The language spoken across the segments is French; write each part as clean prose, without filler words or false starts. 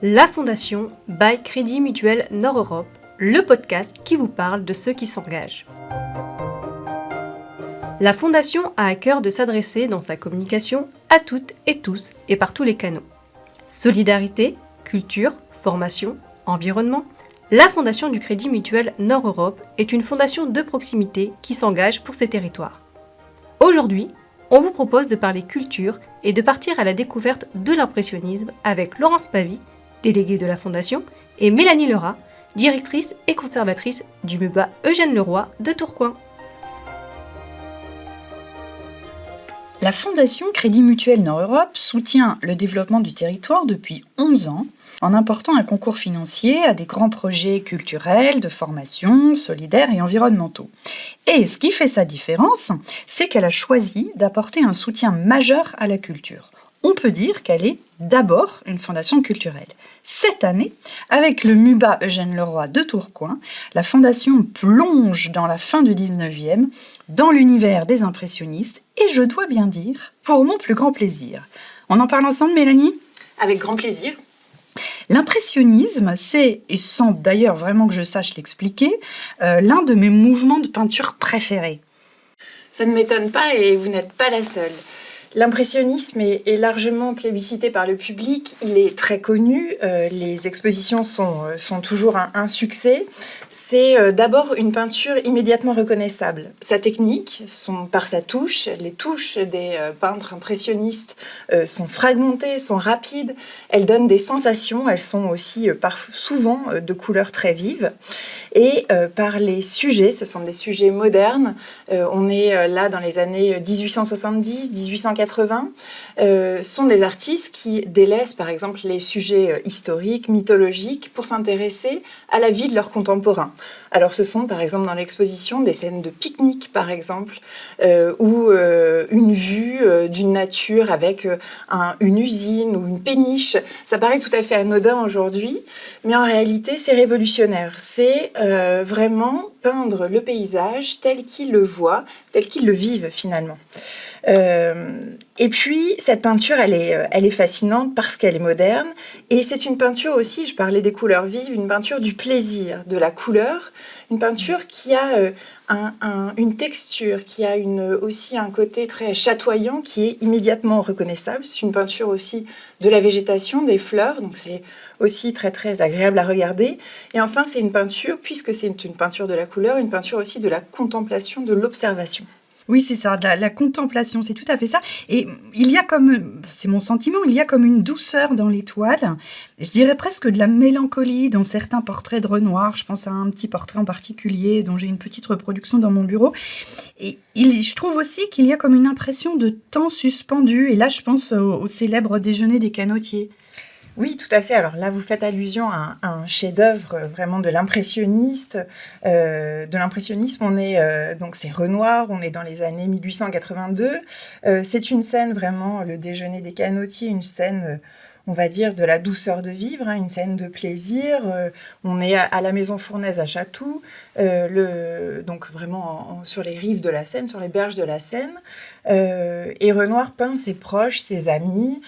La Fondation by Crédit Mutuel Nord-Europe, le podcast qui vous parle de ceux qui s'engagent. La Fondation a à cœur de s'adresser dans sa communication à toutes et tous et par tous les canaux. Solidarité, culture, formation, environnement. La Fondation du Crédit Mutuel Nord-Europe est une fondation de proximité qui s'engage pour ses territoires. Aujourd'hui, on vous propose de parler culture et de partir à la découverte de l'impressionnisme avec Laurence Pavy, déléguée de la Fondation, et Mélanie Lerat, directrice et conservatrice du MUBA Eugène Leroy de Tourcoing. La Fondation Crédit Mutuel Nord-Europe soutient le développement du territoire depuis 11 ans en apportant un concours financier à des grands projets culturels, de formation, solidaires et environnementaux. Et ce qui fait sa différence, c'est qu'elle a choisi d'apporter un soutien majeur à la culture. On peut dire qu'elle est d'abord une fondation culturelle. Cette année, avec le MUBA Eugène Leroy de Tourcoing, la fondation plonge dans la fin du 19e, dans l'univers des impressionnistes, et je dois bien dire, pour mon plus grand plaisir. On en parle ensemble, Mélanie ? Avec grand plaisir. L'impressionnisme, c'est, et sans d'ailleurs vraiment que je sache l'expliquer, l'un de mes mouvements de peinture préférés. Ça ne m'étonne pas et vous n'êtes pas la seule. L'impressionnisme est largement plébiscité par le public, il est très connu, les expositions sont toujours un succès. C'est d'abord une peinture immédiatement reconnaissable. Sa technique, par sa touche, les touches des peintres impressionnistes sont fragmentées, sont rapides, elles donnent des sensations, elles sont aussi souvent de couleurs très vives. Et par les sujets, ce sont des sujets modernes, on est là dans les années 1870, 1880, sont des artistes qui délaissent par exemple les sujets historiques, mythologiques, pour s'intéresser à la vie de leurs contemporains. Alors ce sont par exemple dans l'exposition des scènes de pique-nique par exemple, ou une vue d'une nature avec une usine ou une péniche. Ça paraît tout à fait anodin aujourd'hui, mais en réalité c'est révolutionnaire. C'est vraiment peindre le paysage tel qu'ils le voient, tel qu'ils le vivent finalement. Et puis cette peinture elle est fascinante parce qu'elle est moderne et c'est une peinture aussi, je parlais des couleurs vives, une peinture du plaisir, de la couleur, une peinture qui a une texture, qui a aussi un côté très chatoyant qui est immédiatement reconnaissable. C'est une peinture aussi de la végétation, des fleurs, donc c'est aussi très très agréable à regarder. Et enfin c'est une peinture, puisque c'est une peinture de la couleur, une peinture aussi de la contemplation, de l'observation. Oui, c'est ça, de la contemplation, c'est tout à fait ça. Et il y a c'est mon sentiment, il y a comme une douceur dans les toiles, je dirais presque de la mélancolie dans certains portraits de Renoir. Je pense à un petit portrait en particulier dont j'ai une petite reproduction dans mon bureau. Et je trouve aussi qu'il y a comme une impression de temps suspendu. Et là, je pense au célèbre déjeuner des canotiers. Oui, tout à fait. Alors là, vous faites allusion à un chef-d'œuvre vraiment de l'impressionniste. De l'impressionnisme, donc c'est Renoir, on est dans les années 1882. C'est une scène vraiment, le déjeuner des canotiers, une scène, on va dire, de la douceur de vivre, une scène de plaisir. On est à la maison Fournaise à Chatou, donc vraiment sur les rives de la Seine, sur les berges de la Seine. Et Renoir peint ses proches, ses amis,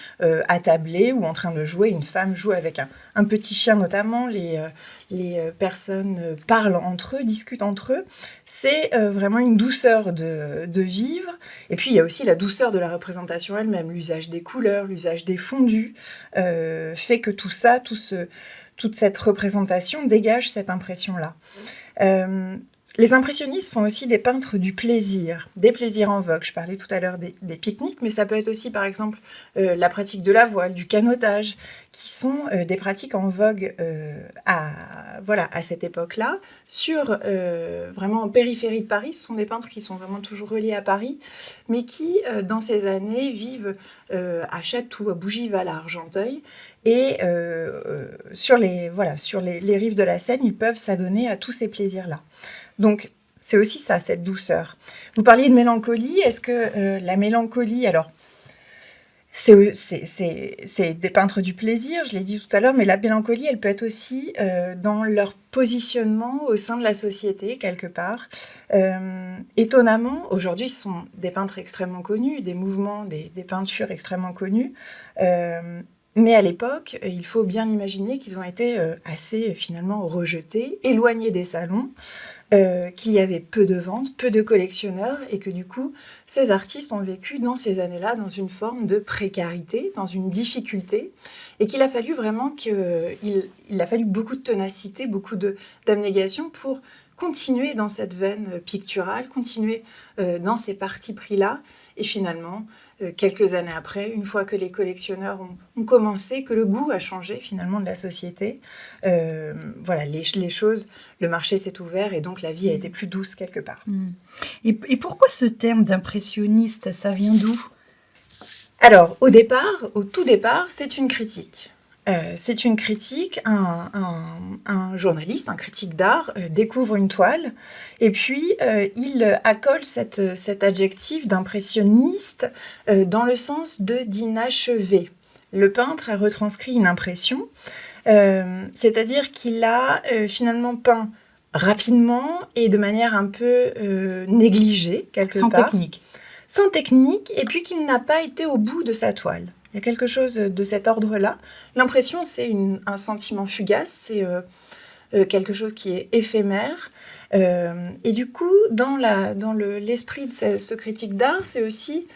attablés ou en train de jouer. Une femme joue avec un petit chien notamment. Les personnes parlent entre eux, discutent entre eux. C'est vraiment une douceur de vivre. Et puis il y a aussi la douceur de la représentation elle-même, l'usage des couleurs, l'usage des fondus, fait que tout ça, toute cette représentation dégage cette impression-là. Les impressionnistes sont aussi des peintres du plaisir, des plaisirs en vogue. Je parlais tout à l'heure des pique-niques, mais ça peut être aussi, par exemple, la pratique de la voile, du canotage, qui sont des pratiques en vogue à cette époque-là. Vraiment en périphérie de Paris, ce sont des peintres qui sont vraiment toujours reliés à Paris, mais qui, dans ces années, vivent à Chatou, à Bougival, à Argenteuil, et sur les rives de la Seine, ils peuvent s'adonner à tous ces plaisirs-là. Donc, c'est aussi ça, cette douceur. Vous parliez de mélancolie. Est-ce que la mélancolie, alors, c'est des peintres du plaisir, je l'ai dit tout à l'heure, mais la mélancolie, elle peut être aussi dans leur positionnement au sein de la société, quelque part. Étonnamment, aujourd'hui, ce sont des peintres extrêmement connus, des mouvements, des peintures extrêmement connues. Mais à l'époque, il faut bien imaginer qu'ils ont été assez finalement rejetés, éloignés des salons, qu'il y avait peu de ventes, peu de collectionneurs, et que du coup, ces artistes ont vécu dans ces années-là dans une forme de précarité, dans une difficulté, et qu'il a fallu vraiment il a fallu beaucoup de ténacité, beaucoup d'abnégation pour continuer dans cette veine picturale, continuer dans ces partis pris-là, et finalement, quelques années après, une fois que les collectionneurs ont commencé, que le goût a changé finalement de la société, voilà, les choses, le marché s'est ouvert et donc la vie a été plus douce quelque part. Et pourquoi ce terme d'impressionniste, ça vient d'où ? Alors, au tout départ, c'est une critique. C'est une critique, un journaliste, un critique d'art découvre une toile et puis il accole cet adjectif d'impressionniste dans le sens d'inachevé. Le peintre a retranscrit une impression, c'est-à-dire qu'il a finalement peint rapidement et de manière un peu négligée, quelque part. Sans technique. Sans technique, et puis qu'il n'a pas été au bout de sa toile. Il y a quelque chose de cet ordre-là. L'impression, c'est un sentiment fugace, c'est quelque chose qui est éphémère. Et du coup, dans l'esprit de ce critique d'art, c'est aussi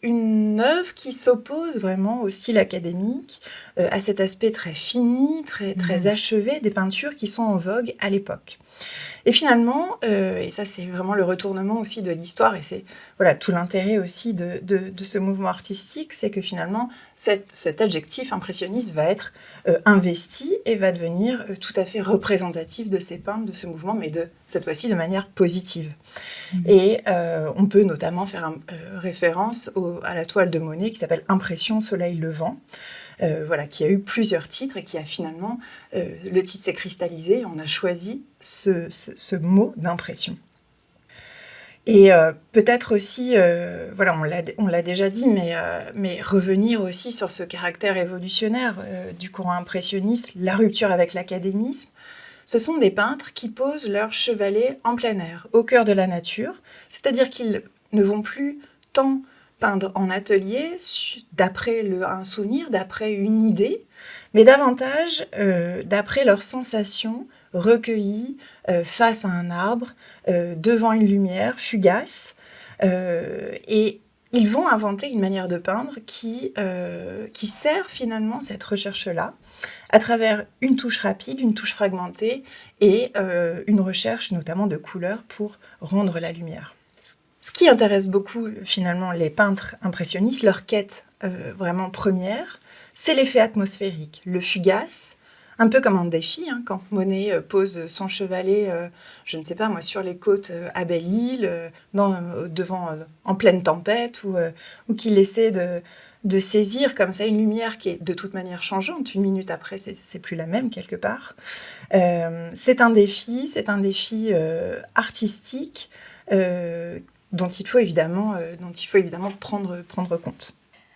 une œuvre qui s'oppose vraiment au style académique, à cet aspect très fini, très achevé des peintures qui sont en vogue à l'époque. Et finalement, et ça c'est vraiment le retournement aussi de l'histoire, et c'est voilà, tout l'intérêt aussi de ce mouvement artistique, c'est que finalement cet adjectif impressionniste va être investi et va devenir tout à fait représentatif de ces peintres, de ce mouvement, mais cette fois-ci de manière positive. Et on peut notamment faire référence à la toile de Monet qui s'appelle Impression Soleil Levant, voilà, qui a eu plusieurs titres et qui a finalement, le titre s'est cristallisé et on a choisi ce mot d'impression. Et peut-être aussi, voilà, on l'a déjà dit, mais revenir aussi sur ce caractère évolutionnaire du courant impressionniste, la rupture avec l'académisme. Ce sont des peintres qui posent leur chevalet en plein air, au cœur de la nature, c'est-à-dire qu'ils ne vont plus tant peindre en atelier, d'après un souvenir, d'après une idée, mais davantage d'après leurs sensations recueillies face à un arbre, devant une lumière fugace. Et ils vont inventer une manière de peindre qui sert finalement cette recherche-là, à travers une touche rapide, une touche fragmentée et une recherche notamment de couleurs pour rendre la lumière. Ce qui intéresse beaucoup finalement les peintres impressionnistes, leur quête vraiment première, c'est l'effet atmosphérique, le fugace, un peu comme un défi, hein, quand Monet pose son chevalet, je ne sais pas moi, sur les côtes à Belle-Île, en pleine tempête, ou qu'il essaie de saisir comme ça une lumière qui est de toute manière changeante. Une minute après, c'est plus la même quelque part. C'est un défi artistique dont il faut évidemment prendre compte.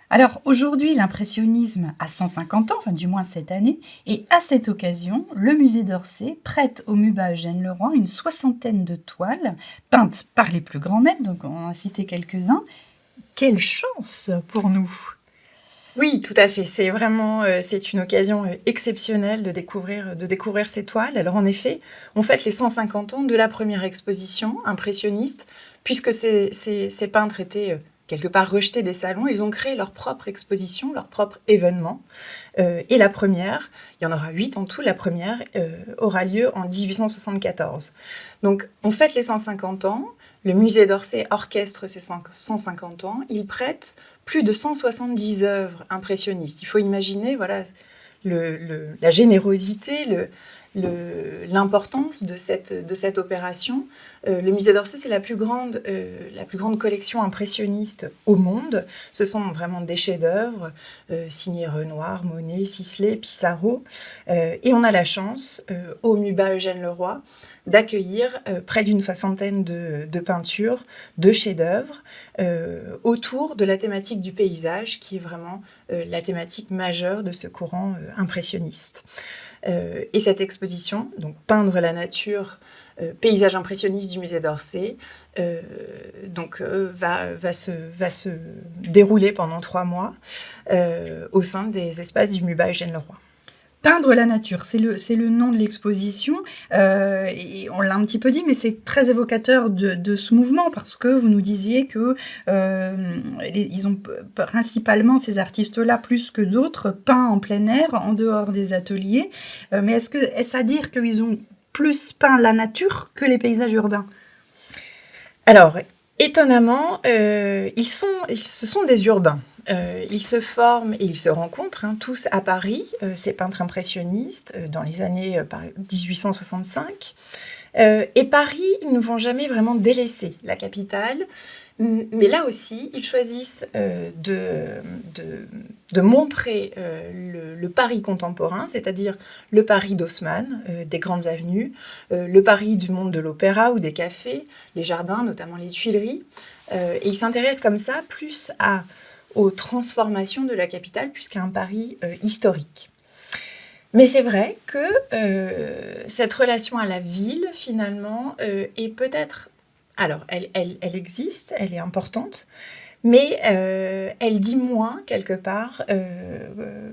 Alors aujourd'hui, l'impressionnisme a 150 ans, enfin du moins cette année, et à cette occasion, le musée d'Orsay prête au MUBA Eugène Leroy une 60aine de toiles peintes par les plus grands maîtres, donc on a cité quelques-uns. Quelle chance pour nous! Oui, tout à fait. C'est vraiment c'est une occasion exceptionnelle de découvrir ces toiles. Alors en effet, on fête les 150 ans de la première exposition impressionniste, puisque ces peintres étaient quelque part rejetés des salons. Ils ont créé leur propre exposition, leur propre événement. Et la première, il y en aura 8 en tout, la première aura lieu en 1874. Donc on fête les 150 ans. Le musée d'Orsay orchestre ces 150 ans. Il prête plus de 170 œuvres impressionnistes. Il faut imaginer voilà, la générosité, l'importance de cette opération. Le musée d'Orsay, c'est la plus grande collection impressionniste au monde. Ce sont vraiment des chefs-d'œuvre signés Renoir, Monet, Sisley, Pissarro. Et on a la chance, au MUBA Eugène Leroy, d'accueillir près d'une 60aine de peintures, de chefs-d'œuvre, autour de la thématique du paysage, qui est vraiment la thématique majeure de ce courant impressionniste. Et cette exposition, donc Peindre la nature, paysage impressionniste du musée d'Orsay, va se dérouler pendant 3 mois au sein des espaces du MUBA Eugène Leroy. Peindre la nature, c'est le nom de l'exposition. Et on l'a un petit peu dit, mais c'est très évocateur de ce mouvement parce que vous nous disiez que ils ont principalement, ces artistes-là, plus que d'autres, peint en plein air, en dehors des ateliers. Mais est-ce à dire qu'ils ont plus peint la nature que les paysages urbains ? Alors, étonnamment, ce sont des urbains. Ils se forment et ils se rencontrent tous à Paris, ces peintres impressionnistes, dans les années 1865. Et Paris, ils ne vont jamais vraiment délaisser la capitale, mais là aussi, ils choisissent de montrer le Paris contemporain, c'est-à-dire le Paris d'Haussmann, des grandes avenues, le Paris du monde de l'opéra ou des cafés, les jardins, notamment les Tuileries. Et ils s'intéressent comme ça plus aux transformations de la capitale plus qu'à un Paris historique. Mais c'est vrai que cette relation à la ville, finalement, est peut-être... Alors, elle existe, elle est importante, mais elle dit moins, quelque part,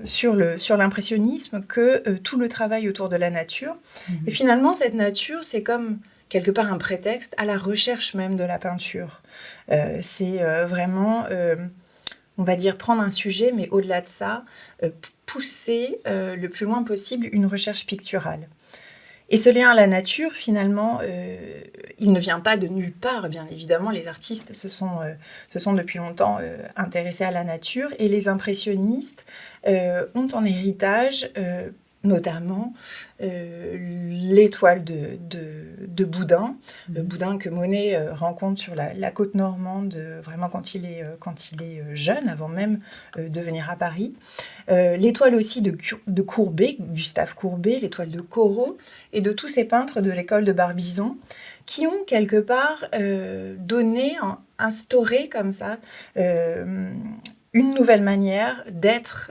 sur l'impressionnisme que tout le travail autour de la nature. Et finalement, cette nature, c'est comme quelque part un prétexte à la recherche même de la peinture. C'est vraiment... on va dire prendre un sujet, mais au-delà de ça, pousser le plus loin possible une recherche picturale. Et ce lien à la nature, finalement, il ne vient pas de nulle part, bien évidemment. Les artistes se sont depuis longtemps intéressés à la nature, et les impressionnistes ont en héritage notamment l'étoile de Boudin, Boudin que Monet rencontre sur la côte normande, vraiment quand il est jeune, avant même de venir à Paris. L'étoile aussi de Courbet, Gustave Courbet, l'étoile de Corot, et de tous ces peintres de l'école de Barbizon, qui ont quelque part instauré comme ça une nouvelle manière d'être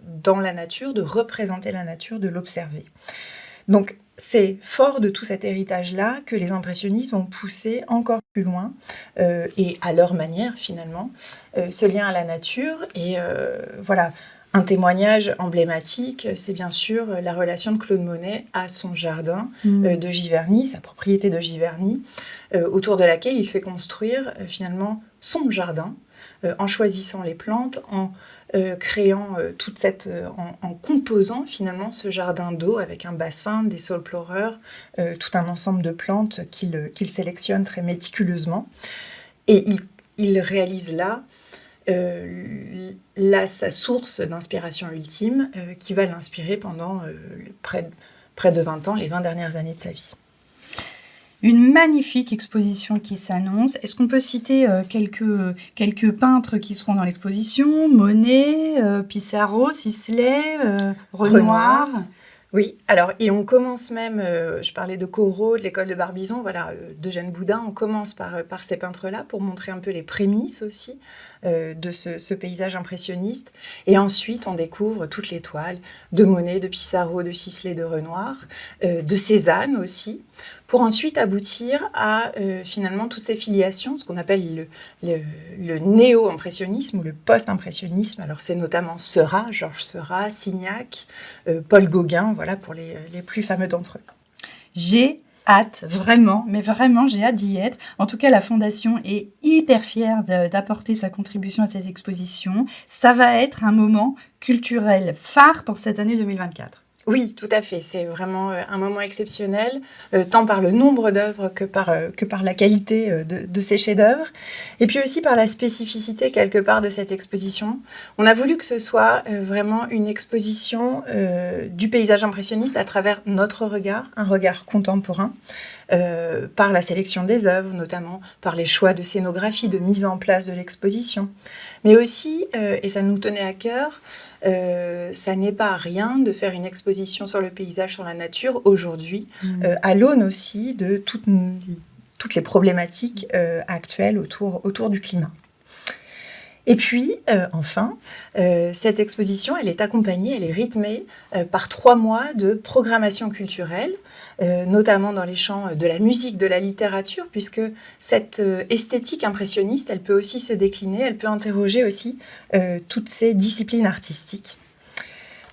dans la nature, de représenter la nature, de l'observer. Donc, c'est fort de tout cet héritage-là que les impressionnistes vont pousser encore plus loin, et à leur manière, finalement, ce lien à la nature. Et voilà, un témoignage emblématique, c'est bien sûr la relation de Claude Monet à son jardin de Giverny, sa propriété de Giverny, autour de laquelle il fait construire finalement son jardin, en choisissant les plantes, en créant en composant finalement ce jardin d'eau avec un bassin, des saule-pleureurs, tout un ensemble de plantes qu'il sélectionne très méticuleusement. Et il réalise là sa source d'inspiration ultime, qui va l'inspirer pendant près de 20 ans, les 20 dernières années de sa vie. Une magnifique exposition qui s'annonce. Est-ce qu'on peut citer quelques peintres qui seront dans l'exposition ? Monet, Pissarro, Sisley, Renoir. Oui, alors, et on commence même, je parlais de Corot, de l'école de Barbizon, voilà, d'Eugène Boudin, on commence par ces peintres-là pour montrer un peu les prémices aussi de ce paysage impressionniste. Et ensuite, on découvre toute l'étoile de Monet, de Pissarro, de Sisley, de Renoir, de Cézanne aussi, pour ensuite aboutir à finalement toutes ces filiations, ce qu'on appelle le néo-impressionnisme ou le post-impressionnisme. Alors c'est notamment Seurat, Georges Seurat, Signac, Paul Gauguin, voilà pour les plus fameux d'entre eux. J'ai hâte, vraiment, mais vraiment j'ai hâte d'y être. En tout cas, la Fondation est hyper fière d'apporter sa contribution à cette exposition. Ça va être un moment culturel phare pour cette année 2024. Oui, tout à fait. C'est vraiment un moment exceptionnel, tant par le nombre d'œuvres que par la qualité de ces chefs-d'œuvre, et puis aussi par la spécificité quelque part de cette exposition. On a voulu que ce soit vraiment une exposition du paysage impressionniste à travers notre regard, un regard contemporain, par la sélection des œuvres, notamment par les choix de scénographie, de mise en place de l'exposition, mais aussi, et ça nous tenait à cœur, ça n'est pas rien de faire une exposition sur le paysage, sur la nature aujourd'hui, à l'aune aussi de toutes les problématiques actuelles autour du climat. Et puis, enfin, cette exposition, elle est accompagnée, elle est rythmée par 3 mois de programmation culturelle, notamment dans les champs de la musique, de la littérature, puisque cette esthétique impressionniste, elle peut aussi se décliner, elle peut interroger aussi toutes ces disciplines artistiques.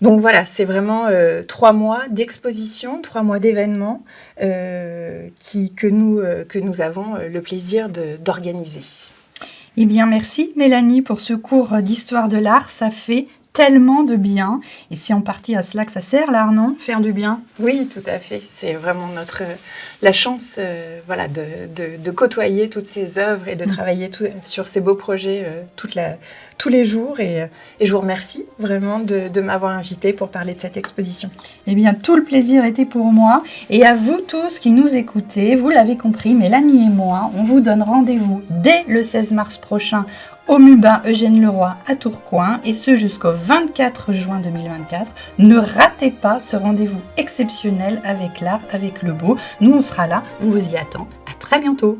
Donc voilà, c'est vraiment 3 mois d'exposition, 3 mois d'événements que nous avons le plaisir d'organiser. Eh bien, merci Mélanie pour ce cours d'histoire de l'art. Ça fait tellement de bien. Et c'est en partie à cela que ça sert, l'art, non ? Faire du bien ? Oui, tout à fait. C'est vraiment la chance voilà, de côtoyer toutes ces œuvres et de travailler sur ces beaux projets tous les jours. Et je vous remercie vraiment de m'avoir invitée pour parler de cette exposition. Eh bien, tout le plaisir était pour moi. Et à vous tous qui nous écoutez, vous l'avez compris, Mélanie et moi, on vous donne rendez-vous dès le 16 mars prochain au MUBA Eugène Leroy à Tourcoing, et ce jusqu'au 24 juin 2024. Ne ratez pas ce rendez-vous exceptionnel avec l'art, avec le beau. Nous, on sera là, on vous y attend. À très bientôt.